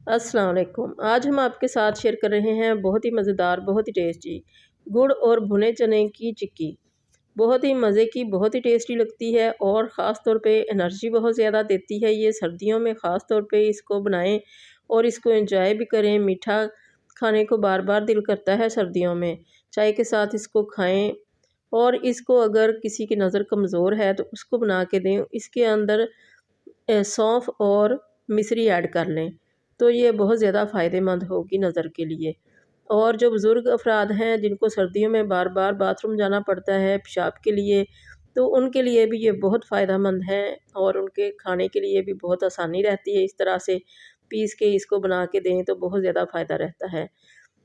अस्सलाम वालेकुम। आज हम आपके साथ शेयर कर रहे हैं बहुत ही मज़ेदार, बहुत ही टेस्टी गुड़ और भुने चने की चिक्की। बहुत ही मज़े की, बहुत ही टेस्टी लगती है और ख़ास तौर पे एनर्जी बहुत ज़्यादा देती है। ये सर्दियों में ख़ास तौर पे इसको बनाएं और इसको एंजॉय भी करें। मीठा खाने को बार बार दिल करता है सर्दियों में, चाय के साथ इसको खाएं। और इसको अगर किसी की नज़र कमज़ोर है तो उसको बना के दें। इसके अंदर सौंफ और मिश्री ऐड कर लें तो ये बहुत ज़्यादा फ़ायदेमंद होगी नज़र के लिए। और जो बुज़ुर्ग अफराद हैं जिनको सर्दियों में बार बार बाथरूम जाना पड़ता है पेशाब के लिए, तो उनके लिए भी ये बहुत फ़ायदेमंद है और उनके खाने के लिए भी बहुत आसानी रहती है। इस तरह से पीस के इसको बना के दें तो बहुत ज़्यादा फ़ायदा रहता है।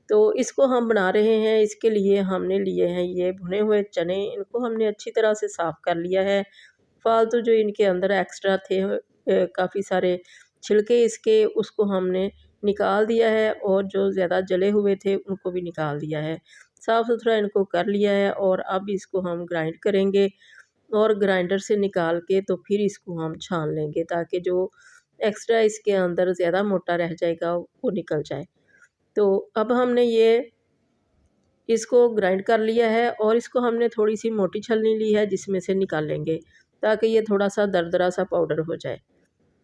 तो इसको हम बना रहे हैं, इसके लिए हमने लिए हैं ये भुने हुए चने। इनको हमने अच्छी तरह से साफ़ कर लिया है। फालतू जो इनके अंदर एक्स्ट्रा थे काफ़ी सारे छिलके इसके, उसको हमने निकाल दिया है और जो ज़्यादा जले हुए थे उनको भी निकाल दिया है। साफ़-सुथरा इनको कर लिया है और अब इसको हम ग्राइंड करेंगे और ग्राइंडर से निकाल के तो फिर इसको हम छान लेंगे ताकि जो एक्स्ट्रा इसके अंदर ज़्यादा मोटा रह जाएगा वो निकल जाए। तो अब हमने ये इसको ग्राइंड कर लिया है और इसको हमने थोड़ी-सी मोटी छलनी ली है जिसमें से निकालेंगे ताकि ये थोड़ा-सा दरदरा सा पाउडर हो जाए।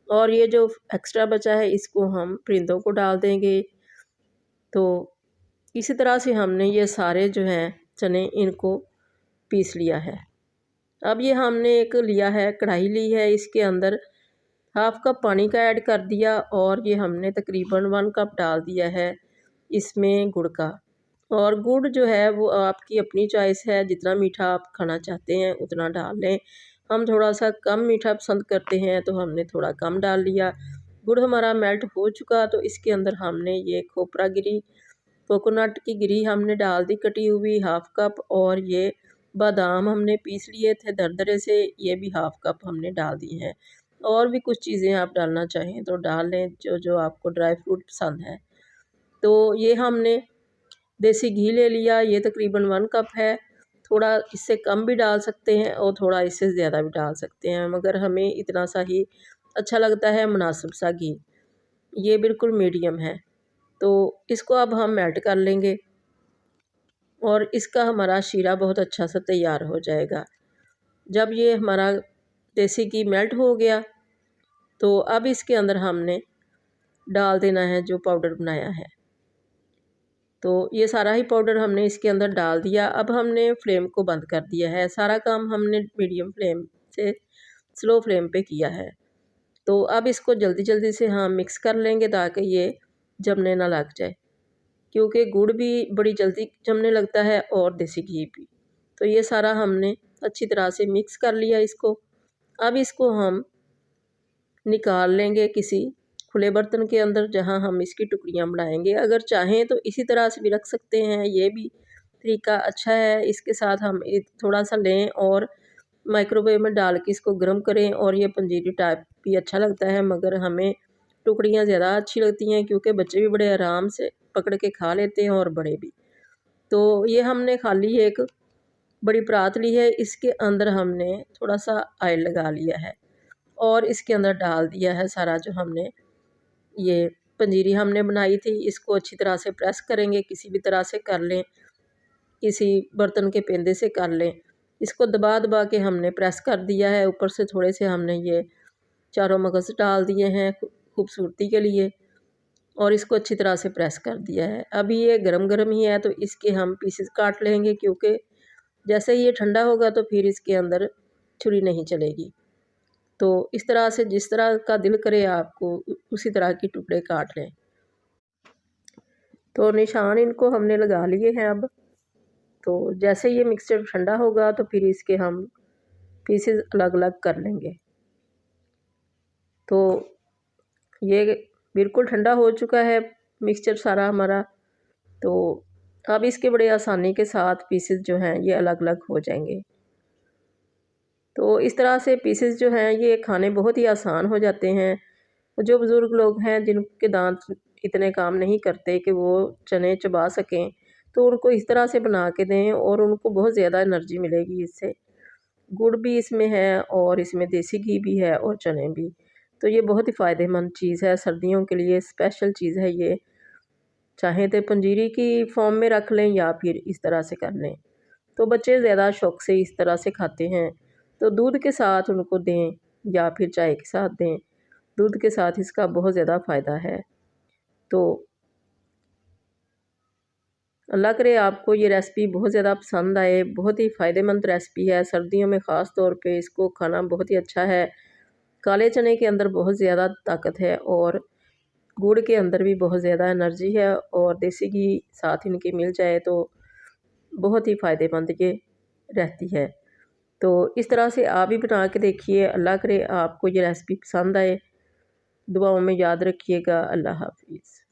और ये जो एक्स्ट्रा बचा है इसको हम परिंदों को डाल देंगे। तो इसी तरह से हमने ये सारे जो हैं चने इनको पीस लिया है। अब ये हमने एक लिया है, कढ़ाई ली है, इसके अंदर हाफ़ कप पानी का ऐड कर दिया और ये हमने तकरीबन 1 कप डाल दिया है इसमें गुड़ का। और गुड़ जो है वो आपकी अपनी चॉइस है, जितना मीठा आप खाना चाहते हैं उतना डाल लें। हम थोड़ा-सा कम मीठा पसंद करते हैं तो हमने थोड़ा कम डाल लिया। गुड़ हमारा मेल्ट हो चुका तो इसके अंदर हमने ये खोपरा गिरी, कोकोनट की गिरी हमने डाल दी कटी हुई हाफ़ कप। और ये बादाम हमने पीस लिए थे दरदरे से, ये भी हाफ़ कप हमने डाल दिए हैं। और भी कुछ चीज़ें आप डालना चाहें तो डाल लें, जो आपको ड्राई फ्रूट पसंद है। तो ये हमने देसी घी ले लिया, ये तकरीबन 1 कप है। थोड़ा इससे कम भी डाल सकते हैं और थोड़ा इससे ज़्यादा भी डाल सकते हैं, मगर हमें इतना सा ही अच्छा लगता है, मुनासिब सा घी। ये बिल्कुल मीडियम है। तो इसको अब हम मेल्ट कर लेंगे और इसका हमारा शीरा बहुत अच्छा सा तैयार हो जाएगा। जब ये हमारा देसी घी मेल्ट हो गया तो अब इसके अंदर हमने डाल देना है जो पाउडर बनाया है। तो ये सारा ही पाउडर हमने इसके अंदर डाल दिया। अब हमने फ्लेम को बंद कर दिया है। सारा काम हमने मीडियम फ्लेम से स्लो फ्लेम पे किया है। तो अब इसको जल्दी-जल्दी से हम मिक्स कर लेंगे ताकि ये जमने ना लग जाए, क्योंकि गुड़ भी बड़ी जल्दी जमने लगता है और देसी घी भी। तो ये सारा हमने अच्छी तरह से मिक्स कर लिया इसको। अब इसको हम निकाल लेंगे किसी खुले बर्तन के अंदर जहां हम इसकी टुकड़ियां बनाएंगे। अगर चाहें तो इसी तरह से भी रख सकते हैं, ये भी तरीका अच्छा है। इसके साथ हम थोड़ा सा लें और माइक्रोवेव में डाल के इसको गर्म करें और ये पंजीरी टाइप भी अच्छा लगता है, मगर हमें टुकड़ियाँ ज़्यादा अच्छी लगती हैं क्योंकि बच्चे भी बड़े आराम से पकड़ के खा लेते हैं और बड़े भी। तो ये हमने खाली एक बड़ी परात ली है, इसके अंदर हमने थोड़ा सा ऑयल लगा लिया है और इसके अंदर डाल दिया है सारा जो हमने ये पंजीरी हमने बनाई थी। इसको अच्छी तरह से प्रेस करेंगे, किसी भी तरह से कर लें, किसी बर्तन के पेंदे से कर लें। इसको दबा-दबा के हमने प्रेस कर दिया है। ऊपर से थोड़े से हमने ये चारों मगज़ डाल दिए हैं खूबसूरती के लिए और इसको अच्छी तरह से प्रेस कर दिया है। अभी ये गरम-गरम ही है तो इसके हम पीसेस काट लेंगे, क्योंकि जैसे ही ये ठंडा होगा तो फिर इसके अंदर छुरी नहीं चलेगी। तो इस तरह से जिस तरह का दिल करे आपको उसी तरह की टुकड़े काट लें। तो निशान इनको हमने लगा लिए हैं अब। तो जैसे ये मिक्सचर ठंडा होगा तो फिर इसके हम पीसेस अलग-अलग कर लेंगे। तो ये बिल्कुल ठंडा हो चुका है मिक्सचर सारा हमारा। तो अब इसके बड़े आसानी के साथ पीसेस जो हैं ये अलग-अलग हो जाएंगे। तो इस तरह से पीसेस जो हैं ये खाने बहुत ही आसान हो जाते हैं। जो बुज़ुर्ग लोग हैं जिनके दांत इतने काम नहीं करते कि वो चने चबा सकें, तो उनको इस तरह से बना के दें और उनको बहुत ज़्यादा एनर्जी मिलेगी इससे। गुड़ भी इसमें है और इसमें देसी घी भी है और चने भी। तो ये बहुत ही फ़ायदेमंद चीज़ है, सर्दियों के लिए स्पेशल चीज़ है ये। चाहें तो पंजीरी की फॉर्म में रख लें या फिर इस तरह से कर लें। तो बच्चे ज़्यादा शौक से इस तरह से खाते हैं, तो दूध के साथ उनको दें या फिर चाय के साथ दें। दूध के साथ इसका बहुत ज़्यादा फ़ायदा है। तो अल्लाह करे आपको ये रेसिपी बहुत ज़्यादा पसंद आए। बहुत ही फ़ायदेमंद रेसिपी है, सर्दियों में ख़ास तौर पे इसको खाना बहुत ही अच्छा है। काले चने के अंदर बहुत ज़्यादा ताकत है और गुड़ के अंदर भी बहुत ज़्यादा एनर्जी है, और देसी घी साथ इनके मिल जाए तो बहुत ही फ़ायदेमंद ये रहती है। तो इस तरह से आप भी बना के देखिए। अल्लाह करे आपको ये रेसिपी पसंद आए। दुआओं में याद रखिएगा। अल्लाह हाफ़िज़।